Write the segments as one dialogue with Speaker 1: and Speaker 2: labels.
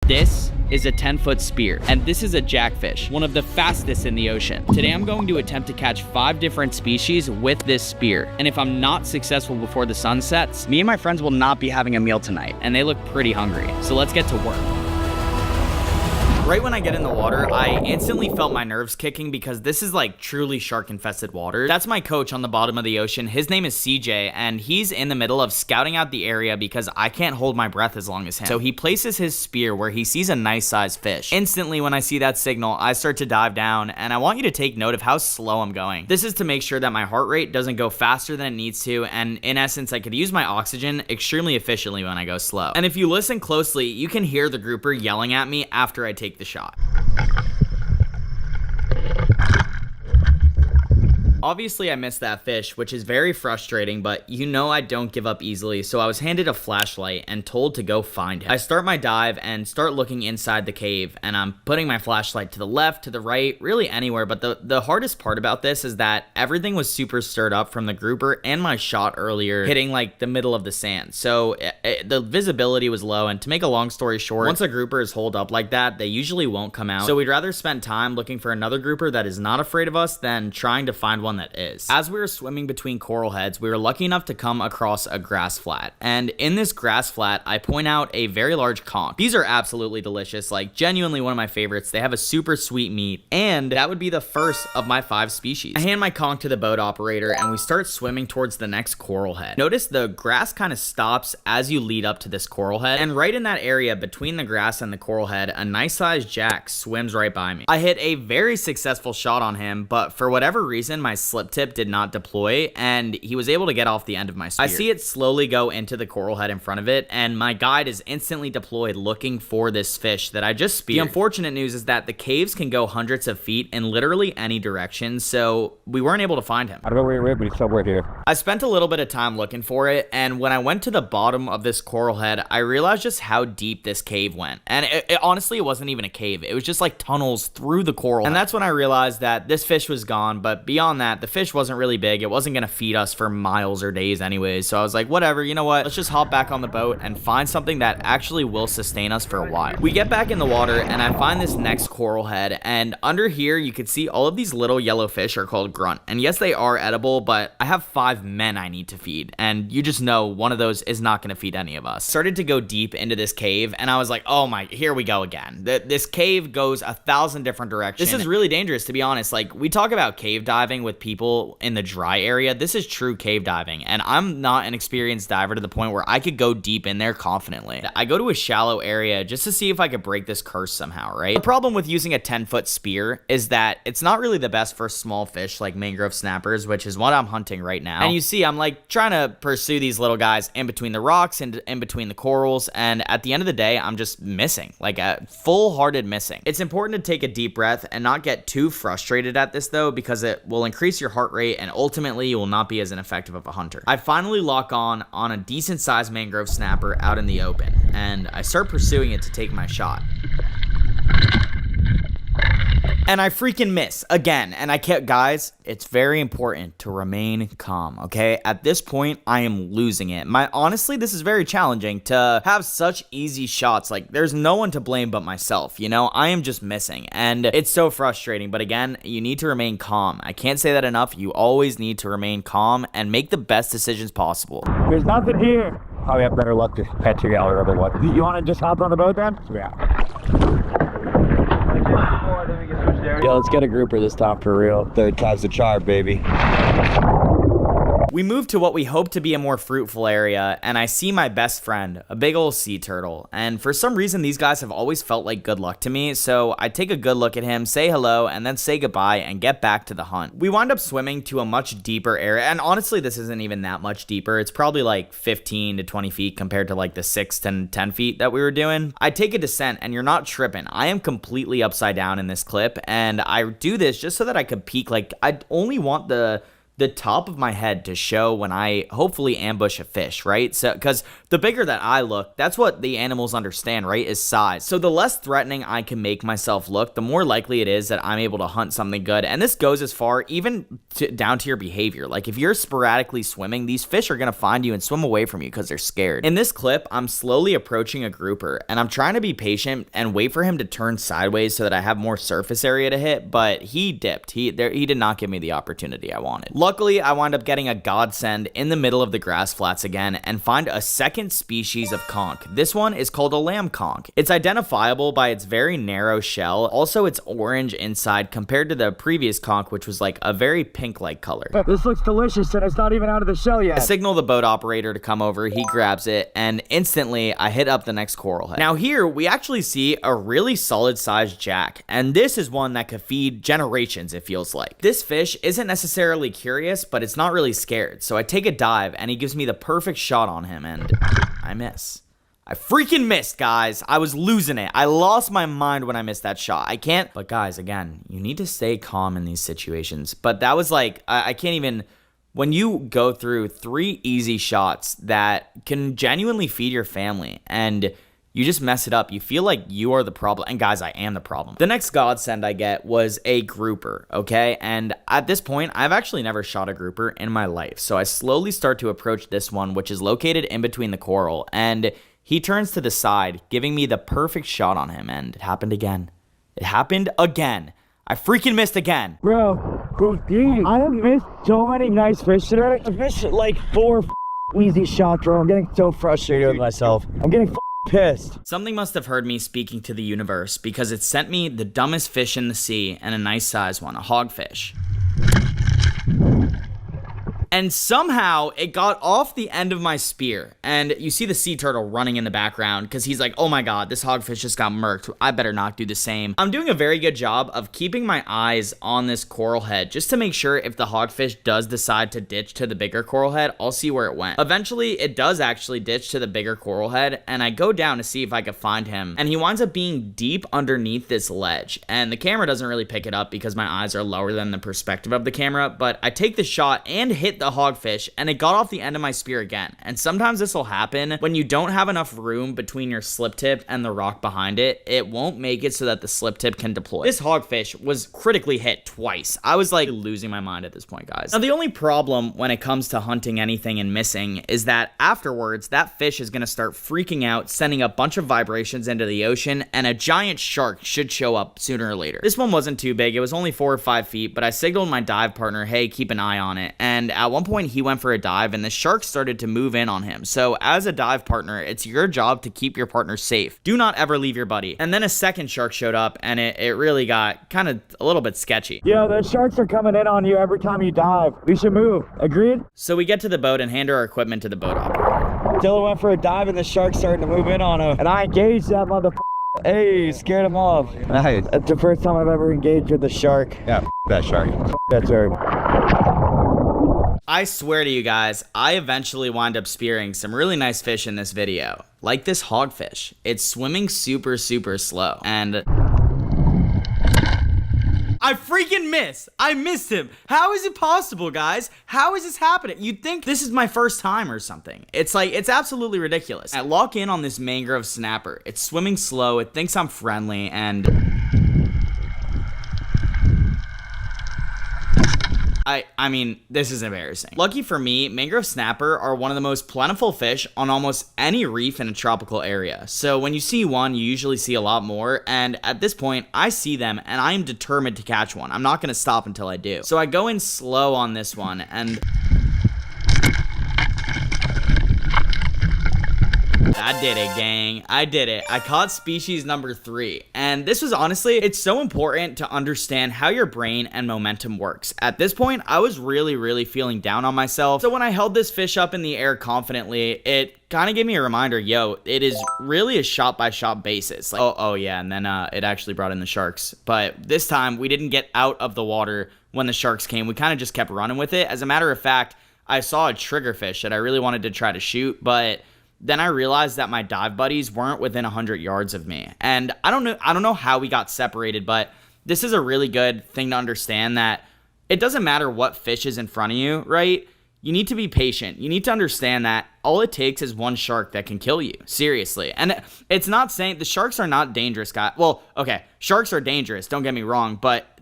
Speaker 1: This is a 10-foot spear, and this is a jackfish, one of the fastest in the ocean. Today I'm going to attempt to catch 5 different species with this spear, and if I'm not successful before the sun sets, me and my friends will not be having a meal tonight, and they look pretty hungry. So let's get to work. Right when I get in the water, I instantly felt my nerves kicking because this is like truly shark-infested water. That's my coach on the bottom of the ocean. His name is CJ, and he's in the middle of scouting out the area because I can't hold my breath as long as him. So he places his spear where he sees a nice sized fish. Instantly, when I see that signal, I start to dive down, and I want you to take note of how slow I'm going. This is to make sure that my heart rate doesn't go faster than it needs to, and in essence, I could use my oxygen extremely efficiently when I go slow. And if you listen closely, you can hear the grouper yelling at me after I take the shot. Obviously, I missed that fish, which is very frustrating, but you know I don't give up easily, so I was handed a flashlight and told to go find him. I start my dive and start looking inside the cave, and I'm putting my flashlight to the left, to the right, really anywhere, but the hardest part about this is that everything was super stirred up from the grouper and my shot earlier hitting like the middle of the sand, so the visibility was low, and to make a long story short, once a grouper is holed up like that, they usually won't come out, so we'd rather spend time looking for another grouper that is not afraid of us than trying to find one that is. As we were swimming between coral heads, we were lucky enough to come across a grass flat, and in this grass flat, I point out a very large conch. These are absolutely delicious, like genuinely one of my favorites. They have a super sweet meat, and that would be the first of my 5 species. I hand my conch to the boat operator, and we start swimming towards the next coral head. Notice the grass kind of stops as you lead up to this coral head, and right in that area between the grass and the coral head, a nice sized jack swims right by me. I hit a very successful shot on him, but for whatever reason, my slip tip did not deploy, and he was able to get off the end of my spear. I see it slowly go into the coral head in front of it, and my guide is instantly deployed looking for this fish that I just speared. The unfortunate news is that the caves can go hundreds of feet in literally any direction, so we weren't able to find him.
Speaker 2: I don't know where he went, but he's somewhere here.
Speaker 1: I spent a little bit of time looking for it, and when I went to the bottom of this coral head, I realized just how deep this cave went. And honestly, it wasn't even a cave. It was just like tunnels through the coral. And that's when I realized that this fish was gone, but beyond that, the fish wasn't really big. It wasn't gonna feed us for miles or days anyways, so I was like, whatever, you know what, let's just hop back on the boat and find something that actually will sustain us for a while. We get back in the water, and I find this next coral head, and under here you can see all of these little yellow fish are called grunt, and yes, they are edible, but I have 5 men I need to feed, and you just know one of those is not gonna feed any of us. Started to go deep into this cave, and I was like, oh my, here we go again. This cave goes 1,000 different directions. This is really dangerous, to be honest. Like, we talk about cave diving with people in the dry area. This is true cave diving, and I'm not an experienced diver to the point where I could go deep in there confidently. I go to a shallow area just to see if I could break this curse somehow, right? The problem with using a 10-foot spear is that it's not really the best for small fish like mangrove snappers, which is what I'm hunting right now. And you see, I'm like trying to pursue these little guys in between the rocks and in between the corals, and at the end of the day, I'm just missing, like a full-hearted missing. It's important to take a deep breath and not get too frustrated at this though, because it will increase your heart rate and ultimately you will not be as ineffective of a hunter. I finally lock on a decent sized mangrove snapper out in the open, and I start pursuing it to take my shot. And I freaking miss again. And I kept, guys, it's very important to remain calm, okay? At this point, I am losing it. Honestly, this is very challenging to have such easy shots. Like, there's no one to blame but myself, you know? I am just missing, and it's so frustrating. But again, you need to remain calm. I can't say that enough. You always need to remain calm and make the best decisions possible.
Speaker 2: There's nothing here. Probably have better luck to catching out or other one. You want to just hop on the boat then? Yeah.
Speaker 3: Yeah, let's get a grouper this time for real.
Speaker 2: 3rd time's the charm, baby.
Speaker 1: We move to what we hope to be a more fruitful area, and I see my best friend, a big old sea turtle. And for some reason, these guys have always felt like good luck to me, so I take a good look at him, say hello, and then say goodbye and get back to the hunt. We wind up swimming to a much deeper area, and honestly, this isn't even that much deeper. It's probably like 15 to 20 feet compared to like the 6 to 10 feet that we were doing. I take a descent, and you're not tripping. I am completely upside down in this clip, and I do this just so that I could peek. Like, I only want the the top of my head to show when I hopefully ambush a fish, right? So, because the bigger that I look, that's what the animals understand, right, is size. So the less threatening I can make myself look, the more likely it is that I'm able to hunt something good. And this goes as far even down to your behavior. Like if you're sporadically swimming, these fish are going to find you and swim away from you because they're scared. In this clip, I'm slowly approaching a grouper and I'm trying to be patient and wait for him to turn sideways so that I have more surface area to hit, but he dipped. He did not give me the opportunity I wanted. Luckily, I wound up getting a godsend in the middle of the grass flats again and find a second species of conch. This one is called a lamb conch. It's identifiable by its very narrow shell. Also, it's orange inside compared to the previous conch, which was like a very pink-like color.
Speaker 2: This looks delicious and it's not even out of the shell yet.
Speaker 1: I signal the boat operator to come over. He grabs it and instantly I hit up the next coral head. Now here, we actually see a really solid-sized jack, and this is one that could feed generations, it feels like. This fish isn't necessarily curious, but it's not really scared. So I take a dive and he gives me the perfect shot on him and I miss. I freaking missed, guys. I was losing it. I lost my mind when I missed that shot. I can't, but guys, again, you need to stay calm in these situations. But that was like, I can't even, when you go through 3 easy shots that can genuinely feed your family and you just mess it up, you feel like you are the problem. And guys, I am the problem. The next godsend I get was a grouper, okay? And at this point, I've actually never shot a grouper in my life. So I slowly start to approach this one, which is located in between the coral. And he turns to the side, giving me the perfect shot on him. And it happened again. It happened again. I freaking missed again.
Speaker 2: Bro, I have missed so many nice fish today. I've missed like 4 easy shots, bro. I'm getting so frustrated with myself. I'm getting pissed.
Speaker 1: Something must have heard me speaking to the universe because it sent me the dumbest fish in the sea and a nice size one, a hogfish. And somehow it got off the end of my spear. And you see the sea turtle running in the background because he's like, oh my god, this hogfish just got murked. I better not do the same. I'm doing a very good job of keeping my eyes on this coral head just to make sure if the hogfish does decide to ditch to the bigger coral head, I'll see where it went. Eventually, it does actually ditch to the bigger coral head, and I go down to see if I can find him. And he winds up being deep underneath this ledge. And the camera doesn't really pick it up because my eyes are lower than the perspective of the camera, but I take the shot and hit the hogfish and it got off the end of my spear again. And sometimes this will happen when you don't have enough room between your slip tip and the rock behind it. It won't make it so that the slip tip can deploy. This hogfish was critically hit twice. I was like losing my mind at this point, guys. Now the only problem when it comes to hunting anything and missing is that afterwards that fish is going to start freaking out, sending a bunch of vibrations into the ocean, and a giant shark should show up sooner or later. This one wasn't too big. It was only 4 or 5 feet, but I signaled my dive partner, hey, keep an eye on it. And at one point he went for a dive and the shark started to move in on him. So as a dive partner, it's your job to keep your partner safe. Do not ever leave your buddy. And then a second shark showed up and it really got kind of a little bit sketchy.
Speaker 2: Yo, the sharks are coming in on you every time you dive. We should move. Agreed?
Speaker 1: So we get to the boat and hand our equipment to the boat operator.
Speaker 2: Dylan went for a dive and the shark started to move in on him. And I engaged that motherfucker. Hey, scared him off.
Speaker 3: Nice.
Speaker 2: That's the first time I've ever engaged with a shark.
Speaker 3: Yeah, that shark.
Speaker 2: That's right.
Speaker 1: I swear to you guys, I eventually wind up spearing some really nice fish in this video. Like this hogfish. It's swimming super, super slow. And I freaking miss. I missed him. How is it possible, guys? How is this happening? You'd think this is my first time or something. It's like, it's absolutely ridiculous. I lock in on this mangrove snapper. It's swimming slow. It thinks I'm friendly and I mean, this is embarrassing. Lucky for me, mangrove snapper are one of the most plentiful fish on almost any reef in a tropical area. So when you see one, you usually see a lot more. And at this point, I see them and I am determined to catch one. I'm not going to stop until I do. So I go in slow on this one and I did it, gang. I did it. I caught species number 3. And this was honestly, it's so important to understand how your brain and momentum works. At this point, I was really feeling down on myself. So when I held this fish up in the air confidently, it kind of gave me a reminder, yo, it is really a shot-by-shot basis. Like, oh yeah, and then it actually brought in the sharks. But this time, we didn't get out of the water when the sharks came. We kind of just kept running with it. As a matter of fact, I saw a triggerfish that I really wanted to try to shoot, but then I realized that my dive buddies weren't within 100 yards of me. And I don't know how we got separated, but this is a really good thing to understand, that It doesn't matter what fish is in front of you, right? You need to be patient. You need to understand that all it takes is one shark that can kill you. Seriously. And it's not saying the sharks are not dangerous, guys. Well, okay, sharks are dangerous, don't get me wrong, but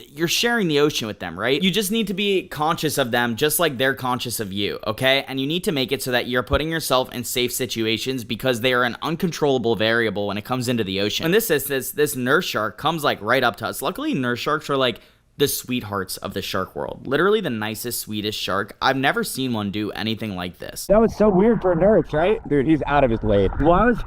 Speaker 1: you're sharing the ocean with them, right? You just need to be conscious of them just like they're conscious of you, okay? And you need to make it so that you're putting yourself in safe situations because they are an uncontrollable variable when it comes into the ocean. And this nurse shark comes like right up to us. Luckily, nurse sharks are like the sweethearts of the shark world. Literally the nicest, sweetest shark. I've never seen one do anything like this.
Speaker 2: That was so weird for a nurse, right?
Speaker 3: Dude, he's out of his lane.
Speaker 2: Why was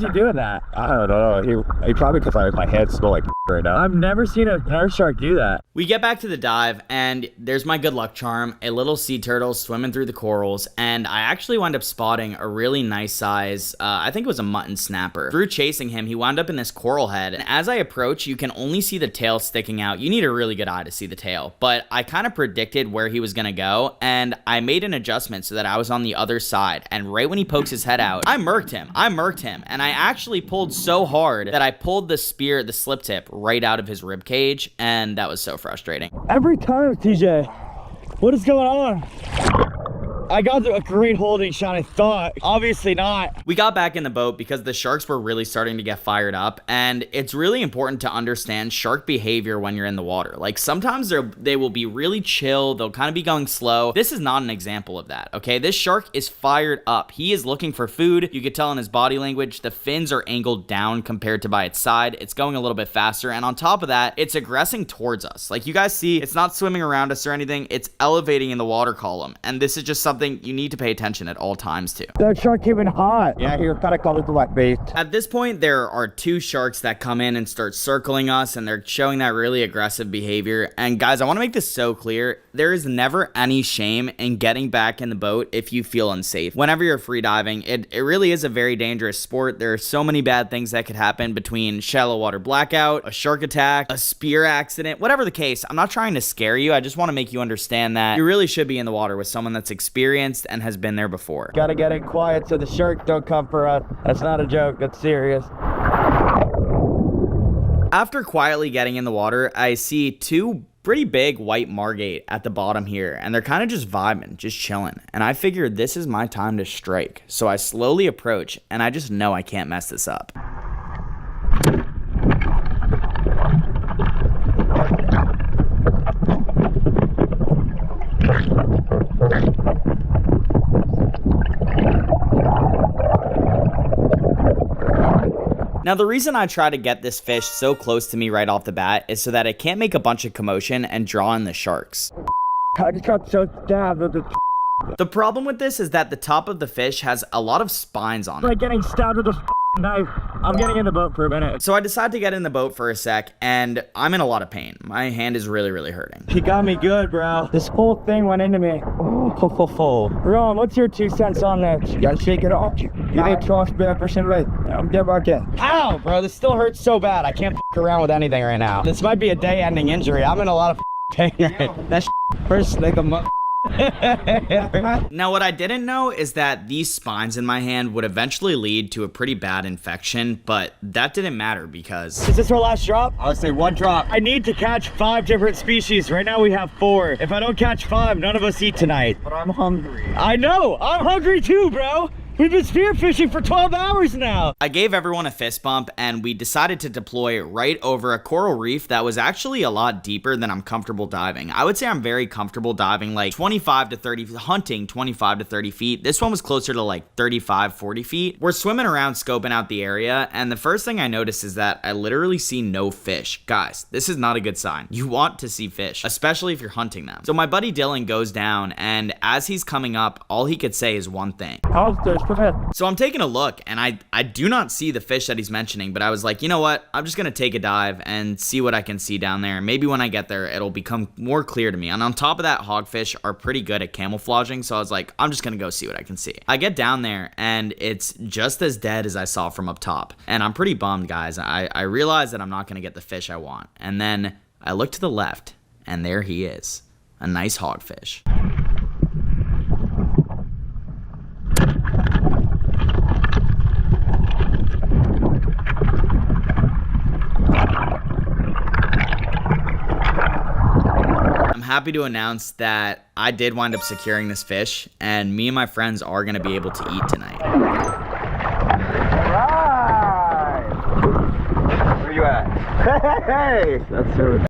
Speaker 2: he doing that?
Speaker 3: I don't know. He probably because my head smell like right now.
Speaker 2: I've never seen a nurse shark do that.
Speaker 1: We get back to the dive, and there's my good luck charm, a little sea turtle swimming through the corals, and I actually wound up spotting a really nice size, I think it was a mutton snapper. Through chasing him, he wound up in this coral head, and as I approach, you can only see the tail sticking out. You need a really good eye to see the tail, but I kind of predicted where he was gonna go, and I made an adjustment so that I was on the other side, and right when he pokes his head out, I murked him, and I actually pulled so hard that I pulled the slip tip right out of his rib cage, and that was so frustrating.
Speaker 2: Every time, TJ, what is going on? I got a great holding shot, I thought. Obviously not.
Speaker 1: We got back in the boat because the sharks were really starting to get fired up, and it's really important to understand shark behavior when you're in the water. Like, sometimes they will be really chill, they'll kind of be going slow. This is not an example of that, okay? This shark is fired up. He is looking for food. You could tell in his body language, the fins are angled down compared to by its side. It's going a little bit faster, and on top of that, it's aggressing towards us. Like, you guys see, it's not swimming around us or anything. It's elevating in the water column, and this is just something you need to pay attention at all times to.
Speaker 2: That shark came in hot.
Speaker 3: Yeah, he was kind of called it the wet bait.
Speaker 1: At this point, there are two sharks that come in and start circling us, and they're showing that really aggressive behavior. And guys, I want to make this so clear. There is never any shame in getting back in the boat if you feel unsafe. Whenever you're free diving, it really is a very dangerous sport. There are so many bad things that could happen between shallow water blackout, a shark attack, a spear accident, whatever the case. I'm not trying to scare you. I just want to make you understand that you really should be in the water with someone that's experienced and has been there before.
Speaker 2: Gotta get it quiet so the sharks don't come for us. That's not a joke, that's serious.
Speaker 1: After quietly getting in the water, I see two pretty big white margate at the bottom here, and they're kind of just vibing, just chilling. And I figured this is my time to strike. So I slowly approach, and I just know I can't mess this up. Now, the reason I try to get this fish so close to me right off the bat is so that it can't make a bunch of commotion and draw in the sharks.
Speaker 2: I just got so stabbed with the
Speaker 1: The problem with this is that the top of the fish has a lot of spines on it.
Speaker 2: like getting stabbed with a knife. I'm getting in the boat for a minute.
Speaker 1: So I decide to get in the boat for a sec, and I'm in a lot of pain. My hand is really, really hurting.
Speaker 2: He got me good, bro. This whole thing went into me. Ron, what's your 2 cents on this?
Speaker 3: You gotta shake it off. You need to trust me for some way. I'm dead back in.
Speaker 2: Ow, bro, this still hurts so bad. I can't around with anything right now. This might be a day-ending injury. I'm in a lot of pain right. That hurts like a month.
Speaker 1: Now, what I didn't know is that these spines in my hand would eventually lead to a pretty bad infection, but that didn't matter because...
Speaker 2: Is this our last drop?
Speaker 3: I would say 1 drop.
Speaker 2: I need to catch 5 different species. Right now we have 4. If I don't catch 5, none of us eat tonight.
Speaker 3: But I'm hungry.
Speaker 2: I know, I'm hungry too, bro. We've been spearfishing for 12 hours now.
Speaker 1: I gave everyone a fist bump, and we decided to deploy right over a coral reef that was actually a lot deeper than I'm comfortable diving. I would say I'm very comfortable diving like 25 to 30, hunting 25 to 30 feet. This one was closer to like 35, 40 feet. We're swimming around scoping out the area, and the first thing I notice is that I literally see no fish. Guys, this is not a good sign. You want to see fish, especially if you're hunting them. So my buddy Dylan goes down, and as he's coming up, all he could say is one thing. So I'm taking a look, and I do not see the fish that he's mentioning, but I was like, you know what? I'm just going to take a dive and see what I can see down there. Maybe when I get there, it'll become more clear to me. And on top of that, hogfish are pretty good at camouflaging, so I was like, I'm just going to go see what I can see. I get down there, and it's just as dead as I saw from up top. And I'm pretty bummed, guys. I realize that I'm not going to get the fish I want. And then I look to the left, and there he is. A nice hogfish. happy to announce that I did wind up securing this fish, and me and my friends are going to be able to eat tonight.
Speaker 3: Alright! Where you at? Hey! That's so